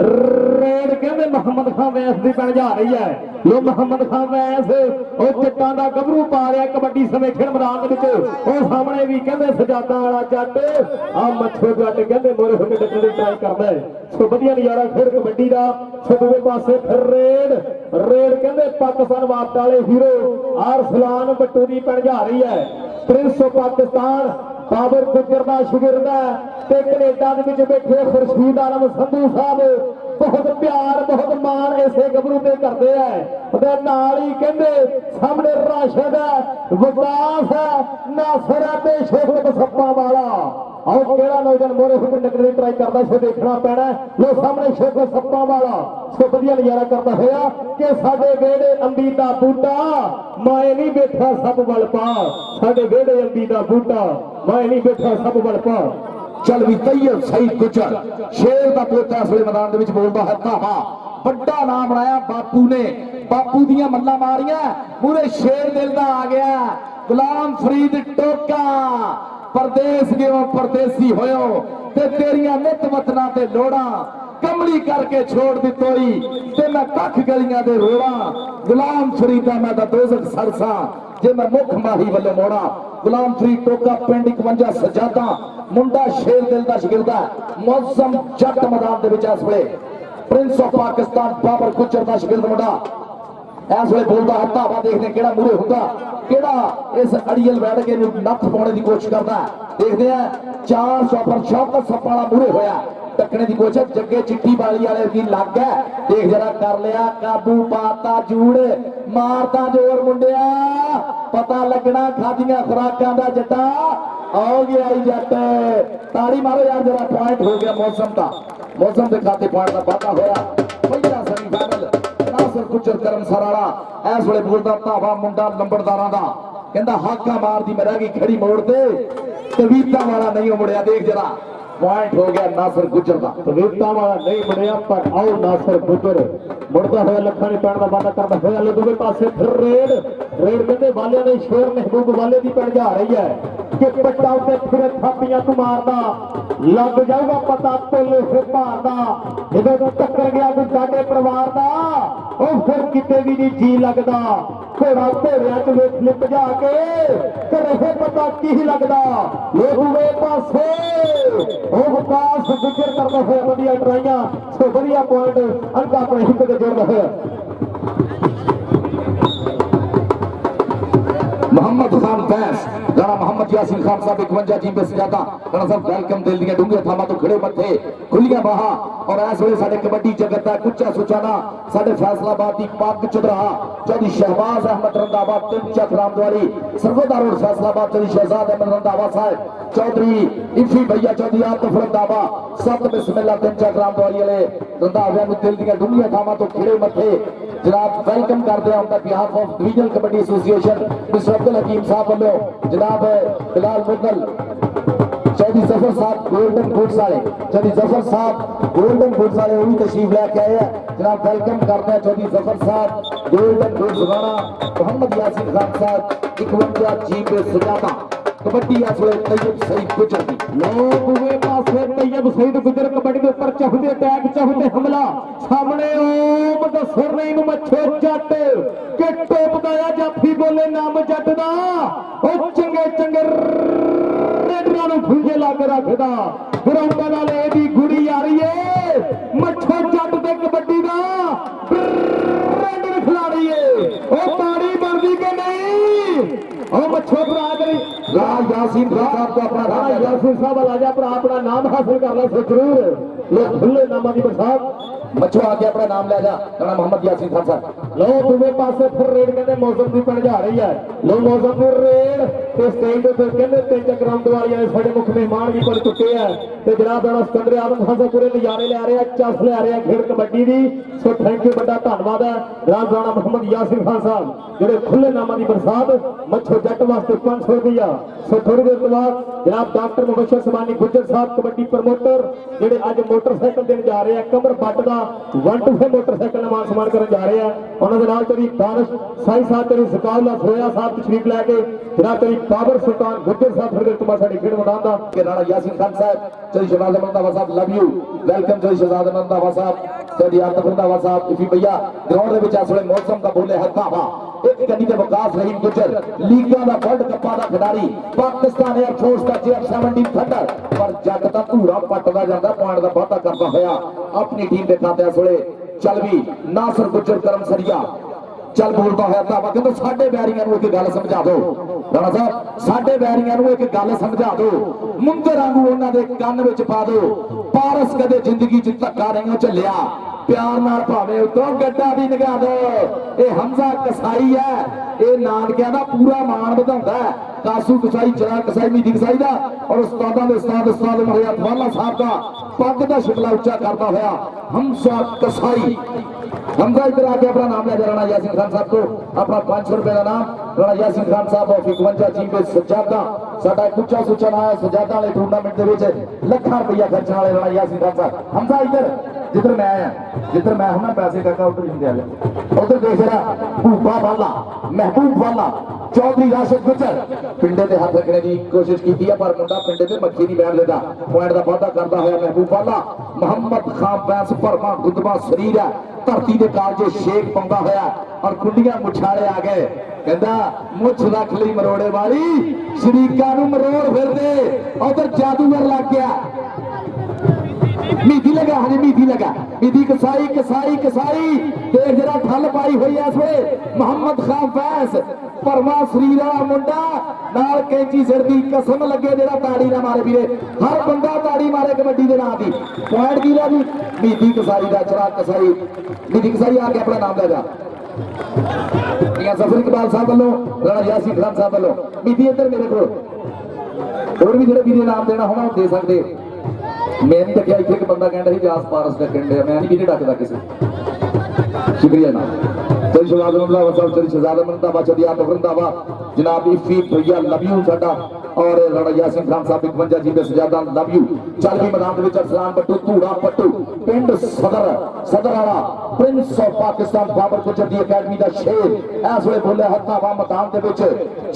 Red कहते मोहम्मद खान वैस की बन जा रही है। लो मोहम्मद खान वैस चिट्टां दा गभरू पा रहा कबड्डी समय खेल मैदान सामने भी कहते सजादा वाला जट आ मच्छो जट कहते मोरे होके डकने की ट्राई करता है। सो वधिया नजारा फिर कबड्डी का। सो दूसरे पासे फिर रेड रेड कहते पाकिस्तान वापस वाले हीरो अरसलान बट्टू की बन जा रही है। प्रिंस ऑफ पाकिस्तान बाबर गुजर का शागिर्द है। कनेडा बैठे खुर्शीद आलम संधू साहब बहुत प्यार बहुत मान इसे गबरू से करते हैं। नाल ही कहते सामने राशिद है विकास है नासर है शोभत सप्पा वाला और केड़ा नौजवान मोरे होकर नकली ट्राई करता सो देखना पैना। लो सामने शोभत सप्पा वाला सो वधिया नजारा करता होया कि साडे वेड़े अंबी दा बूटा माए नहीं बैठा सब बल पा। साडे वेड़े अंबी दा बूटा माए नहीं बैठा सब बल पा। चल भी तैयब सईद गुजर शेर का पोता इस वे मैदान के बोलता है धावा बड़ा नाम बनाया बापू ने। बापू दियां मल्ला मारियां पूरे शेर दिल का आ गया। गुलाम फरीद टोका परदेस गयो परदेसी होयो ते तेरियां नित वतना ते लोड़ा कमली करके छोड़ दी तोई ते मैं कख गलियां दे रोड़ा। गुलाम फरीदा मैं दा दोजख सरसा जे मैं मुख माही वाले मोड़ा। गुलाम फरीद टोका पिंड 51 सजादा मुंडा शेर दिल का शागिर्द है। मौसम जट मैदान के इस वे प्रिंस ऑफ पाकिस्तान बाबर गुजर का शागिर्द मुंडा इस वे बोलता है धावा देखने केड़ा मूरे होगा केड़ा इस अड़ियल बैठ के नथ पाने की कोशिश करता है। देखते हैं 400 पर शौकत सप्पाला मूरे होया टकने की कोशिश जगे चिट्ठी बाली वाले की लग है। देख जरा कर लिया काबू पाता जूड़ मारता जोर मुंडिया पता लगना खादियां खुराकां दा जट्टा आओ गया जट ताड़ी मारो यार जरा पॉइंट हो गया मौसम का मौसम के खाते पॉइंट का वादा होया। पहला सेमीफाइनल नासर गुजर करम सराड़ा इस वे बोलता धावा मुंडा लंबड़दारां दा कहंदा हाका मार दी मैं रह गई खड़ी मोड़ ते तवीता वाला नहीं मुड़िया। देख जरा पॉइंट हो गया नासर गुजर का तवीता वाला नहीं मुड़िया पर आओ नासर गुजर मुड़ता हुआ लखा ने पैण का वादा करता हुआ। लो दूसरे पासे फिर रेड रेड कहते वाले ने शेर महबूब वाले की पैण जा रही है कि पट्टा उसे फिर थापियां तू मारदा लग जाऊगा पता तोले से भारदा जो टक्कर गया कोई साडे परिवार का और फिर किते भी नहीं जी लगता घोड़ा घोड़िया च वेख लिप जाके रहे पता की लगता। लोगों पासे विकास गुजर करता हुआ वधिया ट्राइयां सो वधिया पॉइंट अंक अपने हित के जोड़ता हुआ। मोहम्मद खान फैस राणा मोहम्मद यासीन खान साहब 51 जी पे सजादा राणा साहब वेलकम दिल दिया डूंगे थामा तो खड़े मथे खुलियां बाहा और इस वे साडे कबड्डी जगत है कुचा सुचाना साडे फैसलाबाद की पग चुदरा चौधरी शहबाज अहमद रंधावा तीन चक रामदवारी सरवदार रोड फैसलाबाद चौधरी शहजाद अहमद रंधावा साहब चौधरी इफी भैया चौधरी आतिफ रंधावा सब बिस्मिल्लाह तीन चक रामदवारी वाले रंधावियां नु दिल दिया डूंगे थामा तो खड़े मथे जनाब वेलकम करते हैं on behalf of divisional kabaddi association mister Abdul Hakeem Sahab वालों जनाब बिलाल मुगल चौधरी जफर साहब गोल्डन बूट्स वाले चौधरी जफर साहब गोल्डन बूट्स वाले वो भी तशरीफ लेके आए हैं जनाब वेलकम करते हैं चौधरी जफर साहब गोल्डन बूट्स राणा मोहम्मद यासीन खान साहब 51 जी पे सजादा कबड्डी तैयब सईद गुजर की लोग हुए पासे तैयब सईद गुजर कबड्डी के ऊपर चाहते अटैक चाहते हमला सामने ओम दसर नहीं मच्छो जट के टोप दाया जाफी बोले नाम जट दा ओ चंगे चंगे रेडरां नु फुंजे ला के रखदा ग्राउंडां नाल एदी गुड़ी आ रही है मच्छो जट ते कबड्डी दा रेड खिलाड़ी है ओ पानी बनदी के नहीं ओ मच्छो भरा करी राज यासीन साहब को अपना नाम यासीन साहब राजा पर अपना नाम हासिल करना सो जरूर लोग खुले नामा की बरसात मच्छो आके अपना नाम ले जा राणा मोहम्मद यासीन खान साहब लो दूसरे पासे फिर रेड कहते मौसम की बन जा रही है। लो मौसम की रेड ते स्टेज पे कहते तीन चक रामदवारी वाले साडे मुख मेहमान भी बन चुके हैं ते जनाब राणा सिकंदर आलम खान साहब पूरे नजारे ले रहे हैं चस ले रहे हैं खेल कबड्डी दी सो थैंक यू बड़ा धन्यवाद है जनाब राणा मोहम्मद यासीन खान साहब जेडे खुले नामा की बरसात मच्छो जट वास्ते 500 रुपया सो थोड़ी देर बाद जनाब डॉक्टर मुबशर समानी गुजर साहब कबड्डी प्रमोटर जेडे अज मोटरसाइकिल देने जा रहे हैं कमर बट का 125 मोटरसाइकिल मान सम्मान करन जा रहे हैं उन्होंने नाल तेरी दानिश साई साहब तेरी ज़काउल्लाह सोया साहब तशरीफ लैके जनाब तेरी बाबर सुल्तान गुज्जर साहब फिर तुम्हारा साडी खेड मैदान दा के राणा यासीन खान साहब चली शहजाद रंधावा साहब लव यू वेलकम चली शहजाद रंधावा साहब चली आतफ रंधावा साहब इफी भैया ग्राउंड दे विच इस वेले मौसम का बोले है धावा एक कन्नी के वकास रहीम गुजर लीगा दा वर्ल्ड कप दा खिडारी पाकिस्तान एयरफोर्स दा JF-17 थंडर पर जट दा धूरा पटदा जांदा पॉइंट दा वाधा करदा होया अपनी टीम दे खाते इस वेले चलवी नासर गुजर करम सरिया चल बोलता है धावा कहते साडे बैरियां नूं एक गल समझा दो राणा साहब साडे बैरियां नूं एक गल समझा दो मुंदे वांगू उन्हां दे कंन विच पा दो पारस कदे जिंदगी च धक्का नहीं झल्लिया प्यार नाल भावे उतों गड्डा भी निगाह दो ये हमजा कसाई है ये नानकियां दा पूरा मान वधाउंदा है कासू कसाई चरा कसाई मीठी कसाई दा और उस्तादां दे उस्ताद मरिया वाला साहब दा पग दा शिकला उच्चा करता होया हमजा कसाई हमजा इधर आके अपना नाम ले राणा यासीन खान साहब को अपना 500 रुपए का नाम राणा यासीन खान साहब और 51 जी पे सजादा साडा उच्चा सुच्चा नाम है सजादा वाले टूर्नामेंट दे विच लाखां रुपया खर्चण वाले राणा यासीन खान साहब हमजा इधर जिधर मैं आया जिधर मैं हूं ना पैसे काका उधर जिंदे वाले उधर देख रहा भूपा वाला महबूब वाला चौधरी राशिद गुजर पिंडे ते हाथ रखने की कोशिश की है पर मुंडा पिंडे ते मक्खी नहीं बैठ देता पॉइंट का वाधा करता है महबूब वाला मोहम्मद खान बैस भरमा गुदबा शरीर है धरती के कालजे शेख पाਉਂਦਾ होया और कुंडियां मुछाले आ गए कहता मुछ रख ली मरोड़े वाली शरीका नूं मरोड़ फिर दे उधर जादूगर लग गया मीठी लगा हाँ मीठी लगा मीठी कसाई कसाई कसाई देख जरा ठल पाई हुई है इसमें मोहम्मद खान फैस भरमा शरीर वाला मुंडा नाल कैंची सिर दी कसम लगे जरा ताड़ी ना मारे वीरे हर बंदा ताड़ी मारे कबड्डी दे नाम दी पॉइंट की जी मीठी कसाई दा चरा कसाई मीठी कसाई आके अपना नाम ले जा सफर इकबाल साहब वालों राणा यासीन खान साहब वालों मीठी इधर मेरे को और भी जो वीरे नाम देना होना दे सकते मैं नहीं देखा इतने एक बंदा कहता जास पारस डकन डे मैं नहीं डकता किसी शुक्रिया ना चल शहजाद रंधावा साहब चल शहजाद रंधावा चली आतफ रंधावा जनाब इफी भैया लव यू साडा और राणा यासीन खान साहब 51 जी पे सजादा लव यू चल भी मैदान दे विच अरसलान पट्टू धूड़ा पट्टू पिंड सदर वाला प्रिंस ऑफ पाकिस्तान बाबर गुजर दी अकेडमी दा शेर इस वेले बोले हत्थावा मैदान दे विच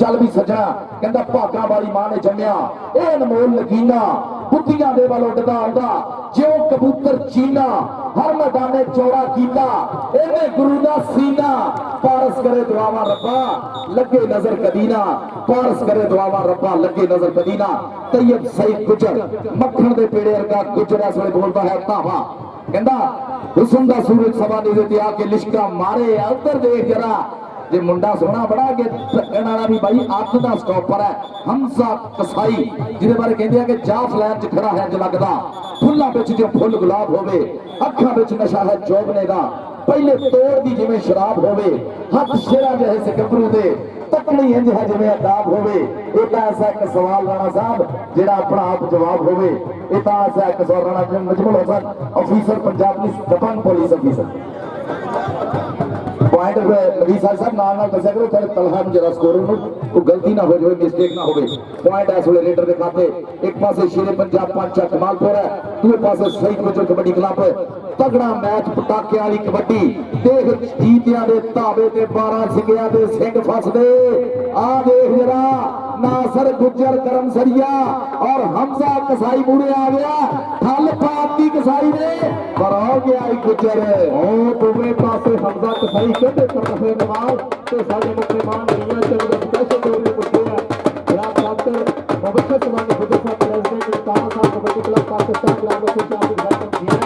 चल भी सजना कहंदा भागां वाली मां ने जम्मिया ए अनमोल नगीना बुद्धियां दे वाल उड़दा आंदा ज्यों कबूतर चीना हर मैदाने चौड़ा कीता इहने गुरु दा सीना पारस करे दुआवां रब्बा लगे नजर कदीना पारस करे दुआवां रब्बा लगे नजर कदीना तैयब सईद गुजर मक्खन दे पेड़े वर्गा गुजर इस वेले बोलदा है धावा कहंदा हुस्न दा सूरज सवा दे ते आके लिशका मारे उधर देख जरा जे मुंडा सोना बड़ा के ढक्कन वाला भी भाई अठ दा स्टॉपर है हमजा कसाई जिदे बारे कहंदे कि जाफ लैन च खड़ा है ज लगदा फुल्लां विच जो फुल गुलाब होवे अखां विच नशा है जोबने दा पहले तोड़ दी जिवें शराब होवे हथ शेरा जहे से गबरू दे तकनी इंज है जिवें अदाब होवे ये तां ऐसा एक सवाल राणा साहब जेड़ा अपना आप जवाब होवे ये तां ऐसा एक सवाल राणा नजमुल हसन ऑफिसर पंजाब पुलिस दबंग पुलिस ऑफिसर पॉइंट नबी साहब नाल नाल दस्या करो तेरे तलहा में जरा स्कोर को गलती ना हो जाए मिस्टेक ना होवे पॉइंट इस वेले रेडर दे खाते एक पासे शेरे पंजाब पंचा कमालपुर है दूसरे पासे सईद गुजर कबड्डी क्लब तगड़ा मैच पटाके वाली कबड्डी देख जीतियां दे धावे ते 12 सिंगियां दे सिंह फसदे आ देख जरा नासर गुजर करम सरिया और हमजा कसाई मूरे आ गया ठल पाती कसाई ने पर हो गया गुजर ओ दोवे पासे हमजा कसाई कहते पर रहे नवाज ते साडे मुसलमान दुनिया चल दे कैसे तौर पे मुझे है या डॉक्टर मुबशर सवानी खुद का प्रेसिडेंट तारा साहब कबड्डी क्लब पाकिस्तान क्लब को चाबी वेलकम किया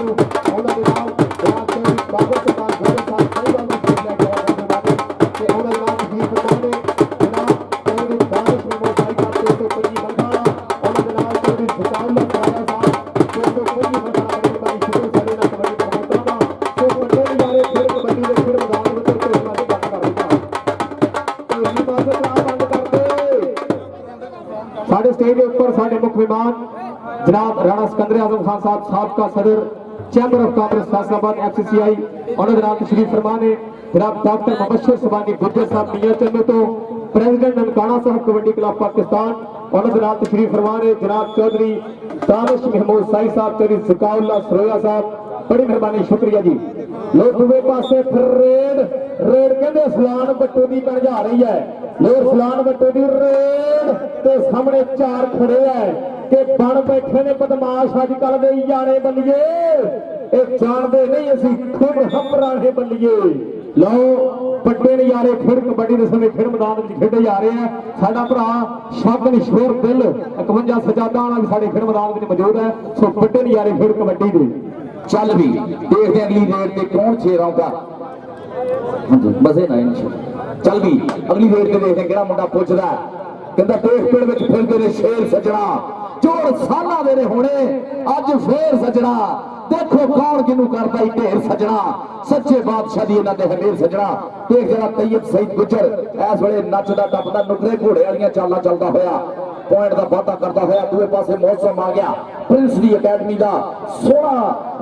ओना दे नाल डॉक्टर बाबर सरदार गोरे साहब कई बार खेलने गया है बाबू के ओना नाम ही बताने जनाब तेरे दानिश में मोबाइल का तो पंजी बंगाला ओना दे नाल तेरे ज़काउल्लाह खाया साहब तो पंजी बंगाला के बारे शुरू करे ना कबड्डी का मोहतरमा तो पटेल वाले फिर कबड्डी दे फिर मैदान में तो इसमें बात कर रहा तो इसी बात को आप बंद कर दे साढ़े स्टेज के ऊपर साढ़े मुख्य मेहमान जनाब राणा सिकंदर आजम खान साहब साबका सदर chamber of commerce Faisalabad FCCI और जनाब तशरीफ फरमा ने जनाब डॉक्टर मुबशर सबानी गुज्जर साहब मियां चन्नू तो प्रेसिडेंट ननकाना साहब कबड्डी क्लब पाकिस्तान और जनाब तशरीफ फरमा ने जनाब चौधरी दानिश महमूद साई साहब तेरी ज़काउल्लाह सरोया साहब बड़ी मेहरबानी शुक्रिया जी। लो दूसरे पासे फिर रेड रेड कहते सलान बट्टू की बन जा रही है। लो सलान बट्टू की रेड ते सामने चार खड़े है कि बन बैठे ने बदमाश अजकल दे याने बल्लिए ਇਹ ਜਾਣਦੇ ਨਹੀਂ ਅਸੀਂ ਖੁਦ ਹਮਰਾਣੇ ਬੱਲੀਏ। ਲਓ ਵੱਡੇ ਨਜ਼ਾਰੇ ਫਿਰ ਕਬੱਡੀ ਦੇ ਸਮੇਂ ਫਿਰ ਮੈਦਾਨ ਵਿੱਚ ਖੇਡੇ ਜਾ ਰਹੇ ਆ। ਸਾਡਾ ਭਰਾ ਸ਼ਾਗਨ ਸ਼ੋਰ ਦਿਲ 51 ਸਜਾਦਾਂ ਵਾਲਾ ਵੀ ਸਾਡੇ ਫਿਰ ਮੈਦਾਨ ਵਿੱਚ ਮੌਜੂਦ ਹੈ। ਸੋ ਵੱਡੇ ਨਜ਼ਾਰੇ ਫਿਰ ਕਬੱਡੀ ਦੇ ਚੱਲ ਵੀ ਦੇਖਦੇ ਅਗਲੀ ਰੇਡ ਤੇ ਕੌਣ ਛੇਰ ਆਉਂਦਾ। ਹਾਂਜੀ ਬਸੇ ਨਾ ਚੱਲ ਵੀ ਅਗਲੀ ਰੇਡ ਤੇ ਦੇਖਦੇ ਕਿਹੜਾ ਮੁੰਡਾ ਪੁੱਛਦਾ ਕਹਿੰਦਾ ਦੇਖ ਪਿੰਡ ਵਿੱਚ ਫਿਰਦੇ ਨੇ ਸ਼ੇਰ ਸੱਜਣਾ ਜੋੜ ਸਾਲਾਂ ਦੇ ਨੇ ਹੁਣੇ ਅੱਜ ਫੇਰ ਸੱਜਣਾ देखो कौन किनू करता ही ढेर सजना सच्चे बादशाह दी इन्हां दे हमेर सजना देख जरा तैयब सईद गुजर इस वेले नचदा टपदा नुकरे घोड़े वालियां चालां चलदा होया पॉइंट दा वादा करदा होया। दूए पासे मौसम आ गया प्रिंस दी अकैडमी दा सोहना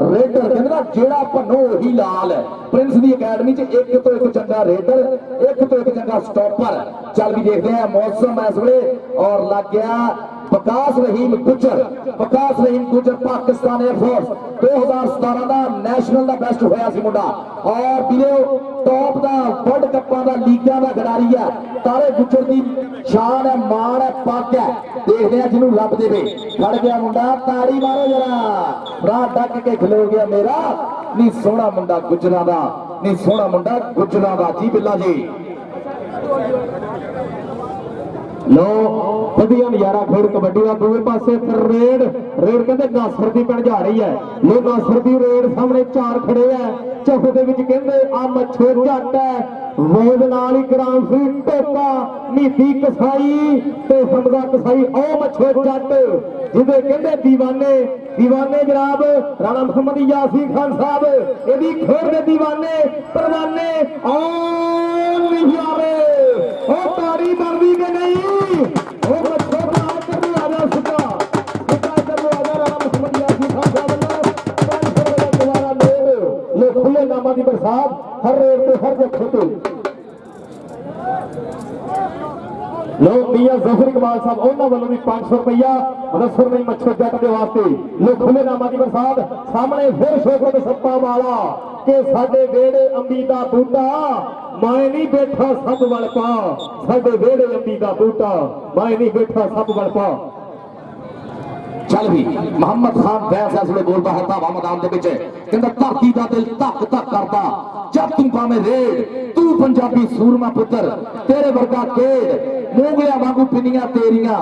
रेडर कहंदे ना जेड़ा भन्नो ओही लाल है। प्रिंस दी अकैडमी च एक तो एक चंगा रेडर एक तो एक चंगा स्टॉपर। चल भी देखते हैं मौसम इस वेले और लग गया वकास रहीम गुजर पाकिस्तान एयरफोर्स 2017 ਦਾ ਨੈਸ਼ਨਲ ਦਾ ਬੈਸਟ ਹੋਇਆ ਸੀ ਮੁੰਡਾ ਔਰ ਵੀਰੇ ਟੌਪ ਦਾ ਵਰਲਡ ਕੱਪਾਂ ਦਾ ਲੀਗਾਂ ਦਾ ਖਿਡਾਰੀ ਹੈ। ਤਾਰੇ ਗੁੱਜਰ ਦੀ ਸ਼ਾਨ ਹੈ ਮਾਣ ਹੈ ਪੱਗ ਹੈ। ਦੇਖਦੇ ਆ ਜਿਹਨੂੰ ਰੱਬ ਦੇਵੇ ਖੜ ਗਿਆ ਮੁੰਡਾ ਤਾੜੀ ਮਾਰੋ ਜਰਾ ਰਾਹ ਡੱਕ ਕੇ ਖਲੋ ਗਿਆ ਮੇਰਾ ਨੀ ਸੋਹਣਾ ਮੁੰਡਾ ਗੁੱਜਰਾਂ ਦਾ ਨੀ ਸੋਹਣਾ ਮੁੰਡਾ ਗੁੱਜਰਾਂ ਦਾ ਜੀ ਬਿੱਲਾ ਜੀ। लो वधिया नजारा खेड कबड्डी का। दूसरे पासे फिर रेड रेड कहते नासर की बन जा रही है। लो नासर की रेड सामने चार खड़े है चौक दे विच कहंदे आ मच्छो झट है वोद नाल ही ग्राम सी टोका नीति कसाई ते हमदा कसाई ओ मच्छो झट जिदे कहंदे दीवाने दीवाने जनाब राणा मोहम्मद यासीन खान साहब एदी खेड दे दीवाने परवाने ओ नजारे ओ तारी बनदी के नहीं ओ मच्छो नाल करने आ जा सुका सुका करने आ जा राणा मोहम्मद यासीन खान साहब ने दोबारा ले खुले नामा की बरसात हर रेड पे हर जगह पे लो मियां जफर इकबाल साहब उन्होंने वालों भी 500 रुपया रसर नहीं मच्छर जट के वास्ते। लो खुले नामा की बरसात सामने फिर शोकत सप्पा वाला के साडे वेड़े अंबी दा बूटा मैं नहीं बैठा सब वल पा साडे वेड़े अंबी दा बूटा मैं नहीं बैठा सब वल पा। चल भी मोहम्मद खान बैस इसलिए बोलता है धावा मैदान के पिछे कहता धरती का दिल धक धक करता जब तू पावे रेड तू पंजाबी सूरमा पुत्र तेरे वर्गा केड़ मोंगलिया वांगू पिनिया तेरिया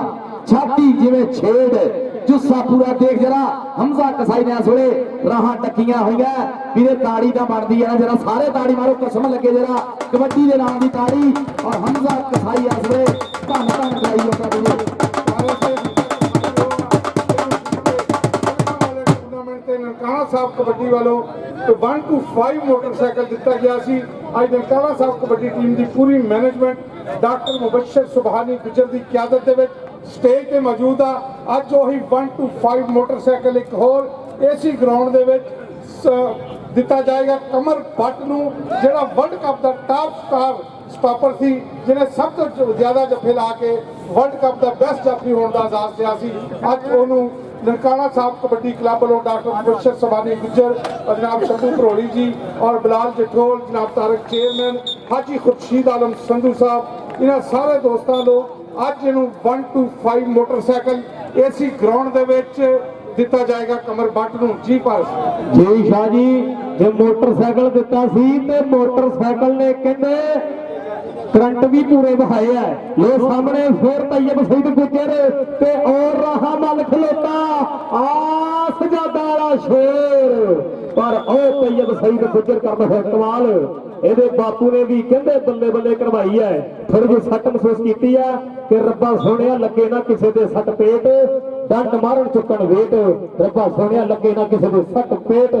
छाती जिवें छेड़ जुस्सा पूरा देख जरा हमजा कसाई ने इस वेले राहां टकियां होईयां वीरे ताड़ी दा बनदी है जरा सारे ताड़ी मारो कसम लगे जरा कबड्डी दे नाम दी ताड़ी और हमजा कसाई इस वेले धन धन गाई होता वीरे ननकाना साहब कबड्डी वालों तो 1 to 5 मोटरसाइकिल दिता गया सी। आज ननकाना साहब कबड्डी टीम की पूरी मैनेजमेंट डॉक्टर मुबशर सुबहानी गुजर की क्यादत दे स्टेज पे मौजूद आ। अज वही 1 to 5 मोटरसाइकिल एक होर एसी ग्राउंड दे विच दिता जाएगा कमर भट्ट नूं जिहड़ा वर्ल्ड कप का टॉप स्टार स्टॉपर सी जिन्हें सब तो ज्यादा जफे ला के वर्ल्ड कप का बेस्ट जाफी होने का एहसास किया सी। अज उन्होंने ननकाना साहब कबड्डी क्लब वालों डॉक्टर मुबशर सुबहानी गुजर और जनाब शंभू भरोली जी और बिलाल जठोल जनाब तारक चेयरमैन हाजी खुर्शीद आलम संधू साहब इन्होंने सारे दोस्तों को अज इन 1 to 5 मोटरसाइकिल एसी ग्राउंड दे विच दिता जाएगा कमर भट्ट नूं जी पास जी शाह जी जो मोटरसाइकिल दिता सी ते मोटरसाइकिल ने कहंदे करंट भी पूरे बहाए है। लो सामने फिर तैयब सईद गुजर ते और रहा मल खलोता आस जादा वाला शेर पर ओ तैयब सईद गुजर करदा है कमाल ਇਹਦੇ ਬਾਪੂ ਨੇ ਵੀ ਕਹਿੰਦੇ ਬੱਲੇ ਬੱਲੇ ਕਰਵਾਈ ਹੈ ਫਿਰ ਜੋ ਸੱਟ ਮਹਿਸੂਸ ਕੀਤੀ ਹੈ ਕਿ ਰੱਬਾ ਸੋਹਣਿਆ ਲੱਗੇ ਨਾ ਕਿਸੇ ਦੇ ਸੱਟ ਪੇਟ ਡੰਡ ਮਾਰਨ ਚੁੱਕਣ ਵੇਟ ਰੱਬਾ ਸੋਹਣਿਆ ਲੱਗੇ ਨਾ ਕਿਸੇ ਦੇ ਸੱਟ ਪੇਟ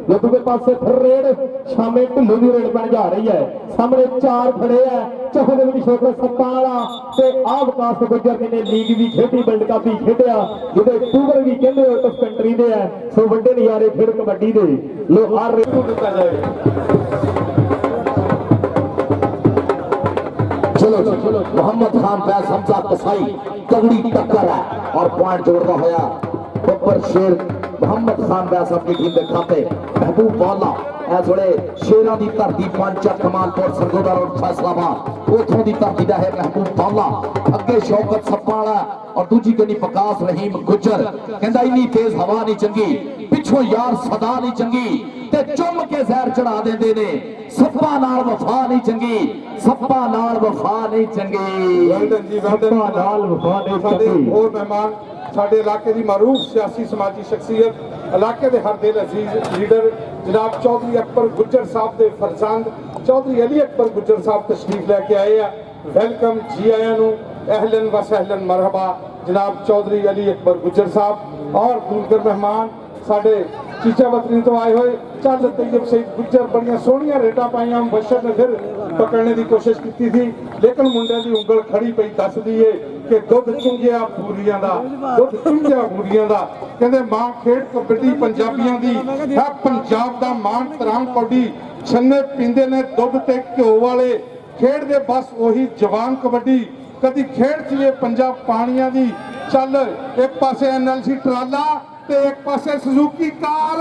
ਲੋਕਾਂ ਦੇ ਪਾਸੇ ਫਿਰ ਰੇਡ ਸ਼ਾਮੇ ਢਿੱਲੋਂ ਦੀ ਰੇਡ ਬਣ ਜਾ ਰਹੀ ਹੈ ਸਾਹਮਣੇ ਚਾਰ ਖੜੇ ਹੈ ਚੌਥੇ ਦੇ ਵਿੱਚ ਛੋਟਾ ਸੱਪਾਂ ਵਾਲਾ ਤੇ ਆਹ ਵਿਕਾਸ ਗੁੱਜਰ ਨੇ ਲੀਗ ਵੀ ਖੇਡੀ ਵਰਲਡ ਕੱਪ ਵੀ ਖੇਡਿਆ ਜਿਹਦੇ ਟੂਬਰ ਵੀ ਕਹਿੰਦੇ ਆਊਟ ਆਫ ਕੰਟਰੀ ਦੇ ਹੈ ਸੋ ਵੱਡੇ ਨਜ਼ਾਰੇ ਖੇਡ ਕਬੱਡੀ ਦੇ ਲੋ ਹਰ ਰੇਡ ਨੂੰ ਦਿੱਤਾ ਜਾਏ। चलो मोहम्मद खान फैज हमजा कसाई तगड़ी टक्कर है और पॉइंट जोड़ता होया बब्बर शेर मोहम्मद खान वैस अपनी टीम के खाते महबूब वाला इस वे शेरों की धरती पंच कमालपुर सरगोदा रोड फैसलाबाद उतों की धरती का है महबूब वाला अगे शौकत सप्पा वाला और दूजी कनी प्रकाश रहीम गुजर कहता इन्नी तेज हवा नहीं चंगी पिछों यार सदा नहीं चंगी ते चुम के जहर चढ़ा देंदे ने सप्पा नाल वफा नहीं चंगी सप्पा नाल वफा नहीं चंगी वेल्डन जी सप्पा नाल वफा नहीं ਸਾਡੇ चंगी ਹੋਰ ਮਹਿਮਾਨ ਸਾਡੇ ਇਲਾਕੇ ਦੀ ਮਾਰੂਫ ਸਿਆਸੀ ਸਮਾਜੀ ਸ਼ਖਸੀਅਤ ਇਲਾਕੇ ਦੇ ਹਰ ਦਿਲ ਅਜ਼ੀਜ਼ ਲੀਡਰ ਜਨਾਬ ਚੌਧਰੀ ਅਕਬਰ ਗੁੱਜਰ ਸਾਹਿਬ ਦੇ ਫਰਜ਼ੰਦ ਚੌਧਰੀ ਅਲੀ ਅਕਬਰ ਗੁੱਜਰ ਸਾਹਿਬ ਤਸ਼ਰੀਫ ਲੈ ਕੇ ਆਏ ਆ ਵੈਲਕਮ ਜੀ ਆਇਆਂ ਨੂੰ ਅਹਲਨ व सहलन मरहबा जनाब चौधरी अली अकबर गुज्जर साहब और दूसरे मेहमान साढ़े चीचा वतनी तो आए हुए चल तैयब सईद गुज्जर बड़िया सोहनिया रेटा पाइया मुबशर ने फिर पकड़ने की कोशिश की थी लेकिन मुंडे की उंगल खड़ी पई दस दी है कि दुध चुंगिया पूरियां दा दुध चुंगिया पूरियां दा कहंदे मां खेड कबड्डी पंजाबियां दी है पंजाब दा मान तराम कौडी छन्ने पींदे ने दुध ते घिओ वाले खेड दे बस ओही जवान कबड्डी कदी खेड च पंजाब पानिया दी चल एक पासे NLC ट्राला ते एक पासे सुजुकी कार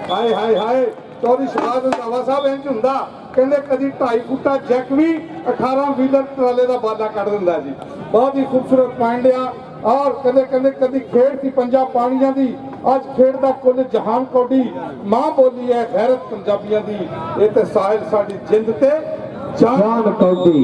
हाय हाय हाय चौधरी शहबाज रंधावा साहब इंज हुंदा कहंदे कदी 2.5 फुटा जैक भी 18 व्हीलर ट्राले दा बाला कढ दिंदा जी बहुत ही खूबसूरत पॉइंट आ और कदे कदे कदी खेड थी पंजाब पानिया दी आज खेड दा कुल जहान कौडी मां बोली है गैरत पंजाबियां दी ये ते साहिल साडी जिंद ते जान कौडी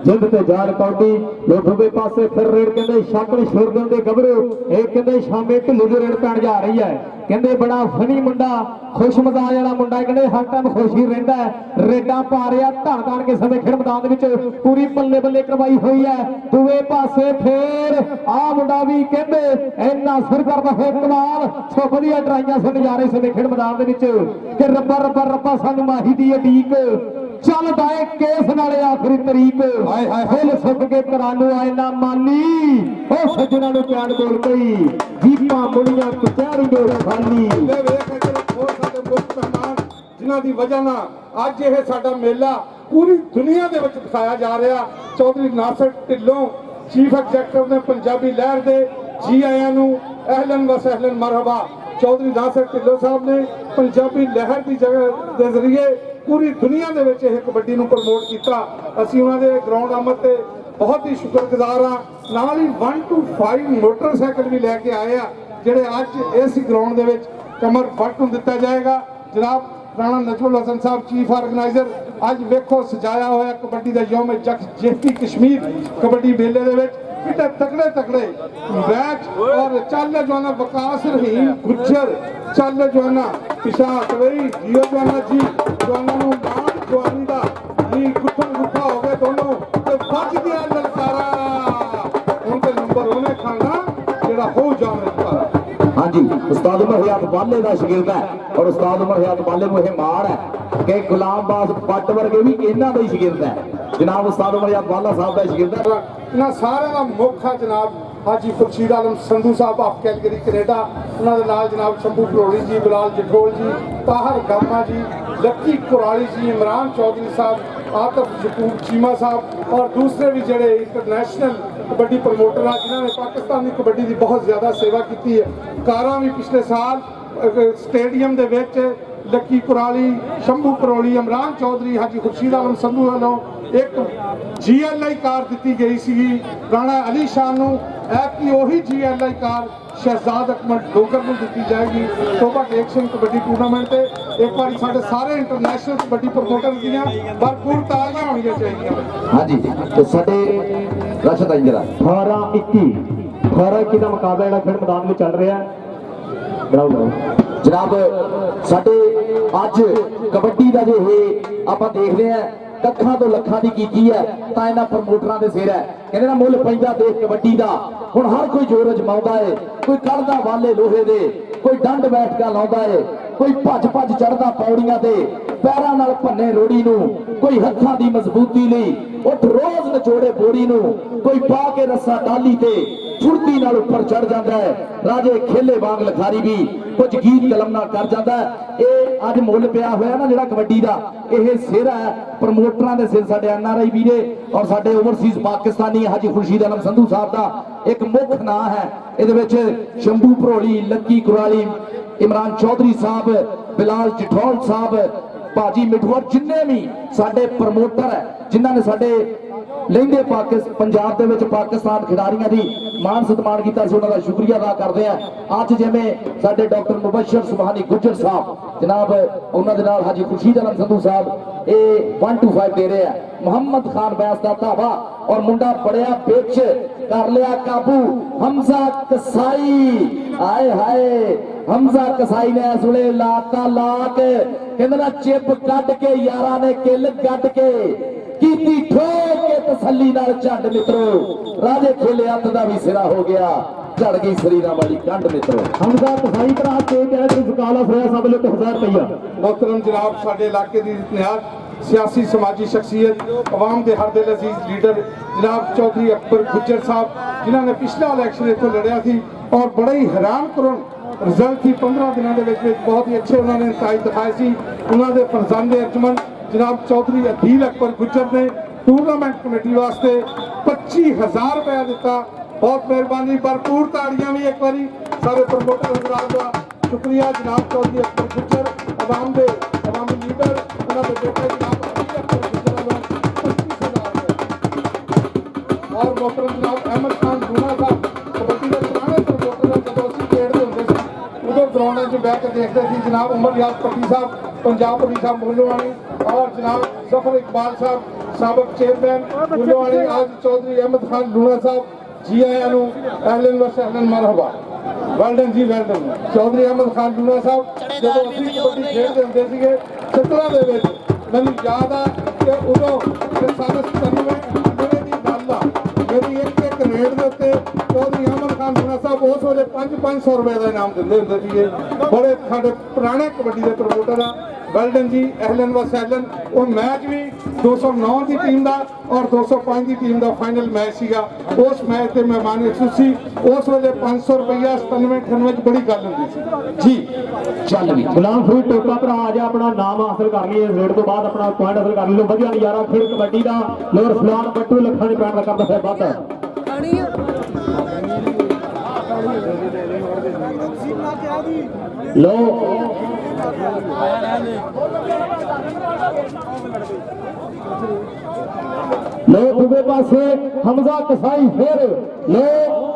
जिंद ते जान कौडी लो दूजे पासे फिर रेड कहंदे शाकल शुरदन दे गबरू ए कहंदे शामे ढिल्लू दी रेड पैण जा रही है कहंदे बड़ा फनी मुंडा खुश मजाज वाला मुंडा कहंदे हर टाइम खुश ही रहंदा है रेडां पा रिहा धन धन के समय खेड मैदान दे विच पूरी बल्ले बल्ले करवाई हुई है दूजे पासे फिर आ मुंडा भी कहंदे इन्ना सिर करदा है कमाल सो वधिया ड्राइयां सुन जा रहे समय खेड मैदान दे विच कि रब्बा रब्बा रब्बा सानू माही दी उਡੀक चल दाए केस नाले आखिरी तरीक फुल सुक के तरानू आए ना मानी ओ सजना नु प्यार बोल गई दीपा मुड़िया कचहरी दे खाली ले ਵੇਖ ਇੱਧਰ ਹੋਰ ਸਾਡੇ ਮੁੱਖ ਮਹਿਮਾਨ ਜਿਨ੍ਹਾਂ ਦੀ ਵਜ੍ਹਾ ਨਾਲ ਅੱਜ ਇਹ ਸਾਡਾ ਮੇਲਾ ਪੂਰੀ ਦੁਨੀਆ ਦੇ ਵਿੱਚ ਦਿਖਾਇਆ ਜਾ ਰਿਹਾ ਚੌਧਰੀ ਨਾਸਰ ਢਿੱਲੋਂ ਚੀਫ ਐਗਜ਼ੈਕਟਿਵ ਨੇ ਪੰਜਾਬੀ ਲਹਿਰ ਦੇ ਜੀ ਆਇਆਂ ਨੂੰ ਅਹਲਨ व सहलन मरहबा ਚੌਧਰੀ ਨਾਸਰ ਢਿੱਲੋਂ ਸਾਹਿਬ ਨੇ ਪੰਜਾਬੀ ਲਹਿਰ ਦੀ ਜਗ੍ਹਾ ਦੇ ਜ਼ਰੀਏ पूरी दुनिया ਦੇ ਵਿੱਚ ਇਹ ਕਬੱਡੀ ਨੂੰ ਪ੍ਰਮੋਟ ਕੀਤਾ ਅਸੀਂ ਉਹਨਾਂ ਦੇ ਗਰਾਊਂਡ ਆਮਦ ਤੇ ਬਹੁਤ ਹੀ ਸ਼ੁਕਰਗੁਜ਼ਾਰ ਹਾਂ ਨਾਲ ਹੀ 1 to 5 ਮੋਟਰਸਾਈਕਲ ਵੀ ਲੈ ਕੇ ਆਏ ਆ ਜਿਹੜੇ ਅੱਜ ਇਸ ਗਰਾਊਂਡ ਦੇ ਵਿੱਚ ਕਮਰ ਫੱਟ ਨੂੰ ਦਿੱਤਾ ਜਾਏਗਾ ਜਨਾਬ ਰਾਣਾ ਨਜਮੁਲ ਹਸਨ ਸਾਹਿਬ ਚੀਫ ਆਰਗੇਨਾਈਜ਼ਰ ਅੱਜ ਵੇਖੋ ਸਜਾਇਆ ਹੋਇਆ ਕਬੱਡੀ ਦਾ ਯੋਮ ਜੇਪੀ ਕਸ਼ਮੀਰ ਕਬੱਡੀ ਮੇਲੇ ਦੇ ਵਿੱਚ कितने तगड़े तगड़े मैच और चल जो है ना वकास रहीम गुज्जर चल जो है ना पिछा कवई जियो जो है ना जी जवाना नु मान जवानी दा जी गुत्थन गुत्था हो गए दोनों ते बच गया ललकारा उनके नंबर उन्हें खाना जेड़ा हो जान ललकारा हाँ जी उस्ताद उमर हयात बाले का शागिर्द है और उस्ताद उमर हयात बाले को यह माण है कि गुलाम बास पट वर्गे भी इन्हों का ही शागिर्द है जनाब उस्ताद उमर हयात बाला साहब का शागिर्द है इन्हां सारे का मुख है जनाब हाजी खुर्शीद आलम संधू साहब ऑफ कैलगरी कनेडा उन्होंने नाल जनाब शंभू करोड़ी जी बिलाल जठोल जी ताहर गामा जी लक्की कुराली जी इमरान चौधरी साहब आतफ शकूर चीमा साहब और दूसरे भी जड़े इंटरनेशनल कबड्डी प्रमोटर हैं जिन्होंने पाकिस्तानी कबड्डी की बहुत ज़्यादा सेवा की है कारा भी पिछले साल स्टेडियम दे विच लक्की कुराली शंभू करोड़ी इमरान चौधरी हाजी खुर्शीद आलम संधू वालों एक GLI कार दी गई सी राणा अली शाह नूं ऐतकी ओही GLI कार शहजाद अकमल डोगर को दी जाएगी तोबा एक्शन कबड्डी टूर्नामेंट एक बार साढ़े सारे इंटरनेशनल कबड्डी प्रमोटर दियां भरपूर तालियां होनी चाहिए हाँ जी तो साडे रशद आई जरा 18-21 का मुकाबला ਜਿਹੜਾ ਖੇਡ ਮੈਦਾਨ ਵਿੱਚ ਚੱਲ ਰਿਹਾ ਹੈ ਬਣਾਓ जनाब साडे अज कबड्डी का जो है आप देखते हैं ਲੱਖਾਂ ਤੋਂ ਲੱਖਾਂ ਦੀ ਕੀਤੀ ਹੈ ਤਾਂ ਇਹਨਾਂ ਪ੍ਰਮੋਟਰਾਂ ਦੇ ਸਿਰ ਹੈ ਕਹਿੰਦੇ ਨਾ ਮੁੱਲ ਪੈਂਦਾ ਦੇਖ ਕਬੱਡੀ ਦਾ ਹੁਣ ਹਰ ਕੋਈ ਜੋਰ ਅਜਮਾਉਂਦਾ ਏ ਕੋਈ ਕੱਢਦਾ ਵਾਲੇ ਲੋਹੇ ਦੇ ਕੋਈ ਡੰਡ ਬੈਠਕਾ ਲਾਉਂਦਾ ਏ ਕੋਈ ਭੱਜ ਭੱਜ ਚੜਦਾ ਪੌੜੀਆਂ ਤੇ ਪੈਰਾਂ ਨਾਲ ਭੰਨੇ ਰੋੜੀ ਨੂੰ ਕੋਈ ਹੱਥਾਂ ਦੀ ਮਜ਼ਬੂਤੀ ਲਈ ਉੱਠ ਰੋਜ਼ ਨਚੋੜੇ ਬੋੜੀ ਨੂੰ ਕੋਈ ਪਾ ਕੇ ਰੱਸਾ ਡਾਲੀ ਤੇ ਫੁਰਤੀ ਨਾਲ ਉੱਪਰ ਚੜ ਜਾਂਦਾ ਹੈ ਰਾਜੇ ਖੇਲੇ ਵਾਂਗ ਲਖਾਰੀ ਵੀ ਕੁਝ ਗੀਤ ਕਲਮਨਾ ਕਰ ਜਾਂਦਾ ਇਹ ਅੱਜ ਮੁੱਲ ਪਿਆ ਹੋਇਆ ਨਾ ਜਿਹੜਾ ਕਬੱਡੀ ਦਾ ਇਹ ਸਿਰ ਹੈ ਪ੍ਰਮੋਟਰਾਂ ਦੇ ਸਿਰ ਸਾਡੇ NRI ਵੀਰੇ ਔਰ ਸਾਡੇ ਓਵਰਸੀਜ਼ ਪਾਕਿਸਤਾਨੀ ਹਾਜੀ ਖੁਰਸ਼ੀਦ ਆਲਮ ਸੰਧੂ ਸਾਹਿਬ ਦਾ एक मुख ना है ये शंभू भरोली लक्की कुराली इमरान चौधरी साहब बिलाल जठौल साहब भाजी मिठू जिन्ने भी साडे प्रमोटर है जिन्हों ने साडे लहिंदे पंजाब दे विच पाकिस्तान खिडारियों की मान सत्मान किया उन्होंने शुक्रिया अदा करते हैं। अज जिवें साडे डॉक्टर मुबशर सुबहानी गुज्जर साहब जनाब उन्होंने नाल हाजी खुर्शीद आलम संधू साहब ये 125 दे रहे हैं। मुहम्मद खान बैस का धावा और मुंडा बड़िया बिच कर लिया काबू हमजा कसाई आए हाय हमजा कसाई ने इस वे लाता लाक कहते ना चिप कट के यारा ने किल कट के कीती ठोक के तसल्ली नाल झंड मित्रो राजे खोले हथ दा भी सिरा हो गया झड़ गई शरीरा वाली कंड मित्रो हमजा कसाई भरा के कहते सुकाला होया सब लोग 1000 रुपया मोहतरम जनाब साडे इलाके दी निहायत सियासी समाजी शख्सियत अवाम के हर दिल अजीज लीडर जनाब चौधरी अकबर गुज्जर साहब जिन्होंने पिछला इलैक्शन इतों लड़िया थी और बड़े ही हैरान करन रिजल्ट थी 15 दिनों के बहुत ही अच्छे उन्होंने नताइज दिखाए सी। उन्होंने फरजांदे अर्जमन जनाब चौधरी अदील अकबर गुज्जर ने टूर्नामेंट कमेटी वास्ते 25,000 रुपया दिता। बहुत मेहरबानी भरपूर ताड़ियां भी एक बारी सारे प्रमोटर हजरात का शुक्रिया। जनाब चौधरी अकबर गुज्जर अवामी लीडर उन्होंने बेटे जनाब अदील अकबर गुज्जर और मोहतरम जनाब अहमद खान दूना साहब कबड्डी के पुराने प्रमोटर हैं जो असीं खेडदे हुंदे सी उदों ग्राउंड च बैठ के देखते थे। जनाब उमर रियाज पट्टी साहब पंजाब पुलिस साहब मुल्लोवानी और जनाब जफर इकबाल साहब साबक चेयरमैन मुल्लोवानी आज चौधरी अहमद खान लूणा साहब जी आया नूं अहलन व सहलन मरहबा वेलडन जी वेलडन। चौधरी अहमद खान लूणा साहब जो असीं कबड्डी खेडदे हुंदे सीगे 17 दे विच मैनूं याद आ कि उदों 97 दी गल आ मेरी एक रेट के उत्ते चौधरी अहमद खान लूणा साहब उस वेले 500 रुपए का इनाम दिंदे हुंदे सीगे। बड़े साडे पुराने कबड्डी के प्रमोटर आ वेलडन जी अहलन व सहलन। वो मैच भी 209 की टीम का और 205 की टीम का फाइनल मैच सीगा। उस मैच के मेहमान खसूसी उस वेले 500 रुपया 97-98 बड़ी गल होंदी सी जी। चल भी गुलाम फरीद टोका भरा आ जा अपना नाम हासिल कर लिए रेड तो बाद अपना पॉइंट हासिल कर लो वधिया नजारा फिर कबड्डी का लोर फलान बट्टू लखा ने पैर करता है बात लो लो दूसरे पासे हमजा कसाई फिर लो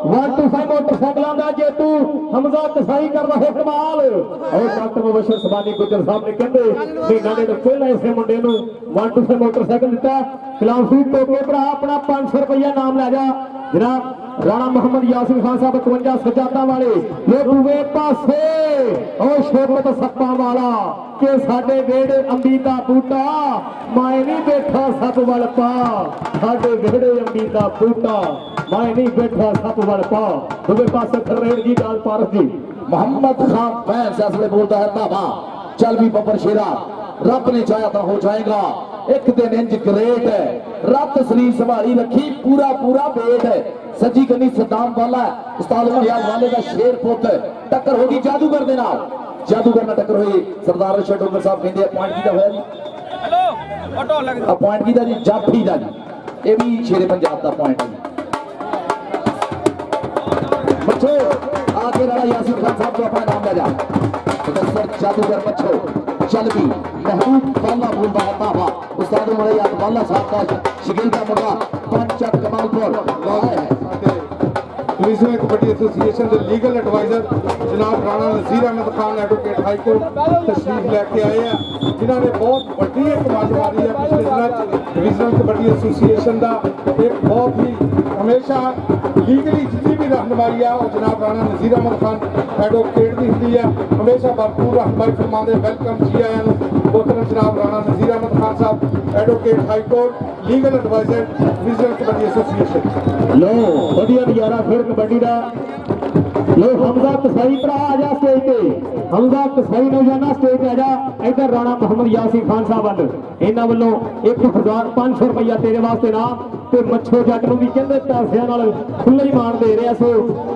125 मोटरसाइकिलों का जेतू हमजा कसाई कर रहे कमाल और डॉक्टर मुबशर सुबहानी गुज्जर साहब ने कहते महीना ने पहले इसे मुंडे 125 मोटरसाइकिल दिता। खिलाफी टोके भरा अपना 500 रुपया नाम लै जा जनाब राणा मोहम्मद यासिर खान साहब 52 सजादा वाले ये दूसरे पासे और शोकत सप्पा वाला के साडे वेड़े अंबी का बूटा माए नहीं बैठा सप वल पा साडे वेड़े अंबी का बूटा माए नहीं बैठा सप वल पा। दूसरे पासे खरेड़ जी डाल पारस जी मोहम्मद खान फैंस ऐसे बोलता है धावा चल भी बब्बर शेरा रब ने चाहा तो हो जाएगा एक दिन इंज ग्रेट है रब शरीर संभाली रखी पूरा पूरा वेट है सजी गनी सदाम वाला उस्ताद रियाज वाले का शेर पुत टक्कर होगी जादूगर दे नाल जादूगर ना टक्कर हुई सरदार रशद डोगर साहब कहते पॉइंट कीदा होया जी ऑटो लग पॉइंट कीदा जी जाफी दा जी ये भी शेरे पंजाब दा पॉइंट है बच्चो आगे राणा यासिर खान साहब को अपना नाम ले जा प्रोफेसर जादूगर बच्चो चल भी महबूब वाला बोलता है बाबा उस्ताद मरैया वाला साहब का शिगिल का मुंडा पंचक कमालपुर है डिवीजनल कबड्डी एसोसिएशन के लीगल एडवाइजर जनाब Rana Nazir Ahmad Khan advocate high court तशरीफ लैके आए हैं जिन्होंने बहुत बड़ी एक कमाल मारी है पिछले दिनों डिवीजनल कबड्डी एसोसिएशन का एक बहुत ही हमेशा लीगली जितनी भी रहनुमाई है और जनाब राणा नज़ीर अहमद खान एडवोकेट की होती है हमेशा भरपूर रहनुमाई फरमाते वेलकम जी आया मोहतरम जनाब Rana Nazir Ahmad Khan Sahab advocate high court legal adviser divisional kabaddi association. लो बढ़िया नजारा फिर कबड्डी का लो हमजा कसाई भरा आ जा स्टेज पे हमजा कसाई नौजाना स्टेज पे आ जा इधर राणा मोहम्मद यासिर खान साहब वाल इन्होंने वालों 1500 रुपया तेरे वास्ते ना ਤੇ ਮੱਛੋ ਜੱਟ ਨੂੰ ਵੀ ਕਹਿੰਦੇ ਪੈਸਿਆਂ ਨਾਲ ਖੁੱਲੇ ਹੀ ਮਾਣ ਦੇ ਰਿਹਾ। ਸੋ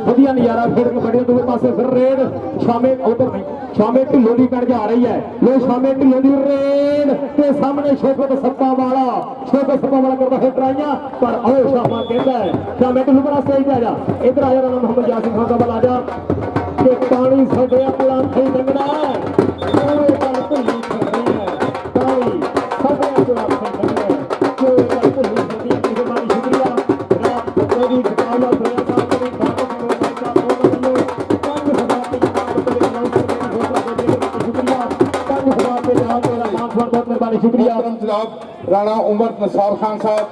ਵਧੀਆ ਨਜ਼ਾਰਾ ਖੇਡ ਕਬੱਡੀ ਦੂਜੇ ਪਾਸੇ ਫਿਰ ਰੇਡ ਸ਼ਾਮੇ ਉਧਰ ਨਹੀਂ ਸ਼ਾਮੇ ਢਿੱਲੋਂ ਦੀ ਪਿੰਡ ਜਾ ਰਹੀ ਹੈ। ਲੋ ਸ਼ਾਮੇ ਢਿੱਲੋਂ ਦੀ ਰੇਡ ਤੇ ਸਾਹਮਣੇ ਸ਼ੋਕਤ ਸੱਪਾ ਵਾਲਾ ਕਰਦਾ ਹੈ ਟਰਾਈਆਂ ਪਰ ਉਹ ਸ਼ਾਮਾ ਕਹਿੰਦਾ ਹੈ ਸ਼ਾਮੇ ਢਿੱਲੋਂ ਬਣਾ ਸਹੀ ਤੇ ਆ ਜਾ ਇਧਰ ਆ ਜਾ ਰਾਣਾ ਮੁਹੰਮਦ ਯਾਸਿਨ ਖਾਨ ਦਾ ਬਲ ਆ ਜਾ ਕਿ ਪਾਣੀ ਸਾਡੇ ਆਪਣਾ ਤੇ ਲੰਗਣਾ ਉਹ ਗੱਲ ਭੁੱਲੀ ਖੜੀ ਹੈ ਪਾਣੀ ਸਾਡੇ ਆਪਣਾ ਤੇ ਲੰਗਣਾ ਜੋ ਗੱਲ ਭੁੱਲੀ ਖੜੀ ਹੈ ਕਿਸੇ ਬਾਰੇ ਸ਼ੁਕਰੀਆ ਰਾਤ ਤੇਰੀ ਘਟਾਲਾ ਹੋਇਆ ਸਾਹਿਬ ਦੀ ਬਾਤ ਨੂੰ ਮਾਇਕਾ ਉਹਨਾਂ ਨੂੰ ਪੰਜ ਹਜ਼ਾਰ ਦੇ ਜਨਾਬ ਤੇ ਅਨਾਉਂਸਰ ਦੇ ਹੋਟਲ ਦੇ ਸ਼ੁਕਰੀਆ 5000 ਦੇ ਜਨਾਬ ਤੇਰਾ ਮਾਨ ਸਨਮਾਨ ਬਹੁਤ ਮਿਹਰਬਾਨੀ ਸ਼ੁਕਰੀਆ जनाब राणा उमर नसार खान साहब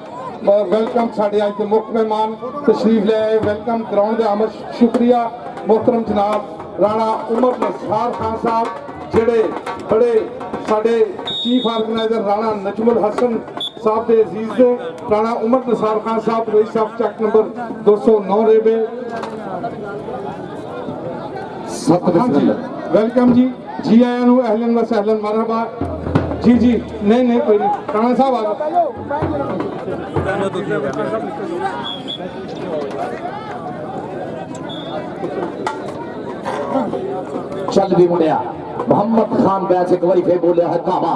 वेलकम साढ़े अज के मुख्य मेहमान तशरीफ ले आए वेलकम ग्राउंड के आमद शुक्रिया मोहतरम जनाब राणा उमर नसार खान साहब जेड़े बड़े साढ़े चीफ ऑर्गेनाइजर राणा नजमुल हसन साहब के अजीज ने राणा उमर नसार खान साहब रईस साहब चक नंबर 209 रेबे हाँ जी वेलकम जी आया नू अहलन व सहलन मरहबा जी नहीं कोई नहीं राणा साहब आ चल भी मुंडिया मोहम्मद खान बैच एक बारी फिर बोलिया है धावा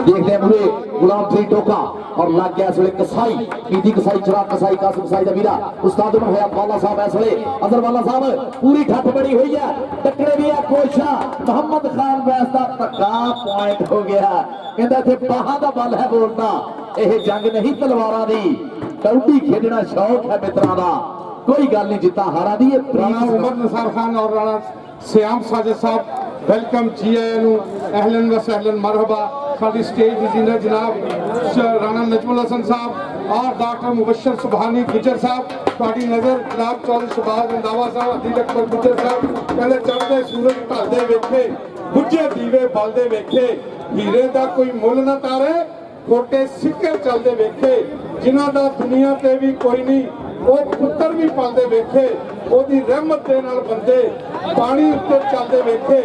देख ले मुझे गुलाम थी टोका और लग गया इसलिए कसाई कीदी कसाई चिराग कसाई कासिम कसाई दा वीरा उस्ताद उमर होया वाला साहब इसलिए अजर वाला साहब पूरी ठठ बड़ी हुई है टकरे भी है कोशा मोहम्मद खान बैच दा तका पॉइंट हो गया कहंदा थे बाहां दा बल है बोलता यह जंग नहीं तलवारां दी कौडी खेडना शौक है मित्रां दा कोई गल नहीं जिता हारा दी राणा उमर नसार खान और राणा श्याम साजिद साहब वेलकम जी आया नू अहलन व सहलन मरहबा साडी स्टेज डिजाइनर जनाब राणा नजमुल हसन साहब और डॉक्टर मुबशर सुबहानी गुजर साहब ਤੁਹਾਡੀ ਨਜ਼ਰ ਜਨਾਬ ਚੌਧਰੀ ਸ਼ਬਾਜ਼ ਰੰਦਾਵਾ ਸਾਹਿਬ ਅਦੀਲ ਅਕਬਰ ਗੁਜਰ ਸਾਹਿਬ ਕਹਿੰਦੇ ਚੜ੍ਹਦੇ ਸੂਰਜ ਢਲਦੇ ਵੇਖੇ ਬੁੱਝੇ ਦੀਵੇ ਬਲਦੇ ਵੇਖੇ ਹੀਰੇ ਦਾ ਕੋਈ ਮੁੱਲ ਨਾ ਤਾਰੇ ਖੋਟੇ ਸਿੱਕੇ ਚੱਲਦੇ ਵੇਖੇ ਜਿਨ੍ਹਾਂ ਦਾ ਦੁਨੀਆ ਤੇ ਵੀ ਕੋਈ ਨਹੀਂ ਉਹ ਪੁੱਤਰ ਵੀ ਪਾਲਦੇ ਵੇਖੇ ਉਹਦੀ ਰਹਿਮਤ ਦੇ ਨਾਲ ਬੰਦੇ ਪਾਣੀ ਉੱਤੇ ਚੱਲਦੇ ਵੇਖੇ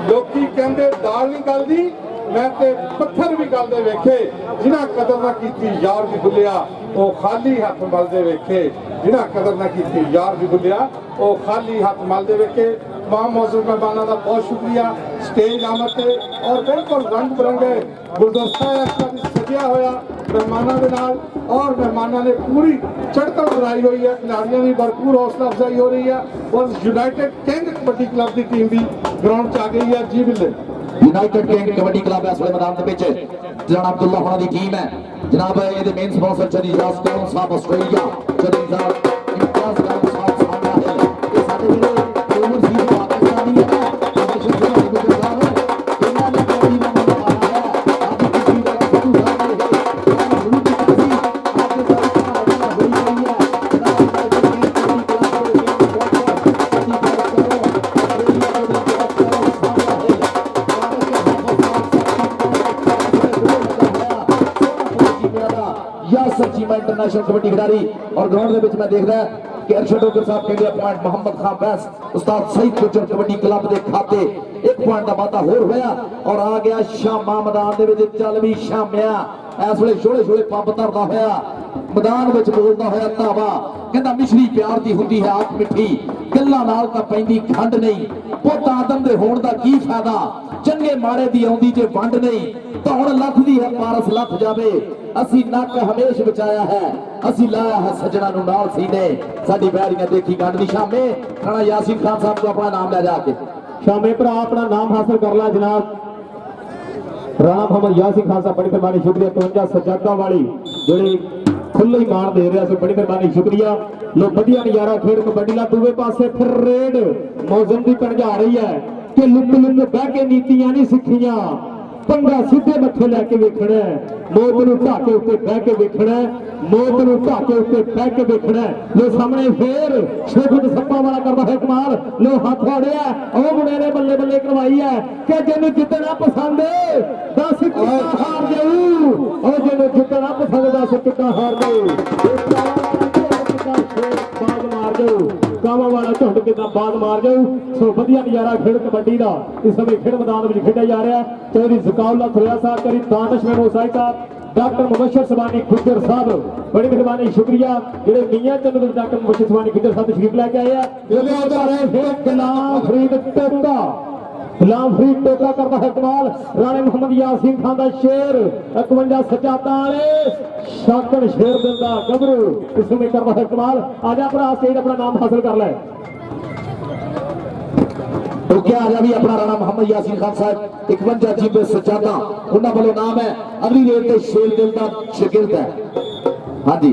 ਲੋਕੀ ਕਹਿੰਦੇ ਦਾਲ ਨਹੀਂ ਗਲਦੀ मैं ते पत्थर भी गलदे वेखे जिन्हां कदर ना कीती यार भी भुलिया वो खाली हाथ मलदे वेखे जिन्हां कदर ना कीती यार भी भुलिया वो खाली हाथ मलदे वेखे तमाम मौजूद मेहमानों का बहुत शुक्रिया स्टेज आमद ते और बिल्कुल रंग बिरंगे गुलदस्ता सजिया होया मेहमानों के नाल और मेहमानों ने पूरी चढ़तड़ बनाई हुई है खिलाड़ियों की भरपूर हौसला अफजाई हो रही है और यूनाइटेड किंग कबड्डी क्लब की टीम भी ग्राउंड च आ गई है जी बिल्ले यूनाइटेड किंग कबड्डी क्लब इस वे मैदान के जनाब अब्दुल्ला होना दी टीम है जनाब ये मेन स्पॉन्सर चौधरी इजाज कौन साहब ऑस्ट्रेलिया चौधरी इजाज इम्तियाज कौन साहब सामना है ये सारे जिले ओवरसीज पाकिस्तानी है इंटरनेशनल कबड्डी खिलाड़ी और ग्राउंड के मैं देखता कि अरशद डोगर साहब कहते पॉइंट मोहम्मद खान बैस उस्ताद सईद गुजर कबड्डी क्लब के खाते एक पॉइंट का वाधा होर होया और आ गया शामा मैदान के चल भी शामिया इस वे छोले छोले पंप धरदा होया मैदान में बोलता होया धावा कहता मिश्री प्यार की होंगी है आख मिठी गल्लां नाल तां पैंदी खंड नहीं पुत आदम दे होण दा की फायदा चंगे माड़े दी आउंदी जे वंड नहीं धौण लथ दी है पारस लथ जावे असी नक हमेश बचाया है असी लाया है सजना नू नाल सीने साडी बैरी ने देखी गंढ दी शामे राणा यासीन खान साहब को अपना नाम ले जाके शामे भरा अपना नाम हासिल कर ला जनाब राणा मोहम्मद यासीन खान साहब बड़ी मेहरबानी शुक्रिया 52 सजादा वाली जेड़ी खुले ही मान दे रहा बड़ी मेहरबानी शुक्रिया लो बढ़िया नजारा खेड कबड्डी ला दूसरे पासे फिर रेड मौजम की पणझा रही है कि लुक लुक बह के नीतियां नहीं सिखियां पंगा सीधे मथे लैके वेखना मौत नूं ढाके उत्ते बह के वेखना मौत नूं ढाके उत्ते बह के वेखना लो सामने फिर शोकत सप्पा वाला करदा है कमाल लो हाथ अड़िया ओ मुंडे ने बल्ले बल्ले करवाई है कि जिन्नू जितना पसंद दस कितना हार जाऊ और जिन्नू जितना पसंद दस कितना हार जाऊ बाज मार जाऊ कावा वाला झुंड कितना बाज मार जाऊ सो वधिया नजारा खेड कबड्डी का इस समय खेड मैदान में खेडा जा रहा है चौधरी ज़काउल्लाह थोड़ा साहब करी दानिश महमूद साहिब साहब डॉक्टर मुबशर सुबानी गुज्जर साहब बड़ी मेहरबानी शुक्रिया जेडे मियां चंद डॉक्टर मुबशर सुबानी गुज्जर साहब तशरीफ लेके आए हैं गुलाम फरीद टोका गुलाम फरीद टोका करता है कमाल राणे मोहम्मद यासीन खान का शेर 51 सजादा वाले शाकन शेर दिल दा गबरू इसमें करता है कमाल आजा भरा स्टेज अपना नाम हासिल कर ले तो क्या आज भी अपना राणा मोहम्मद यासीन खान साहब 51 जीबे सजादा उन्होंने वालों नाम है अगली रेल के शेर दिल का शागिर्द है। हाँ जी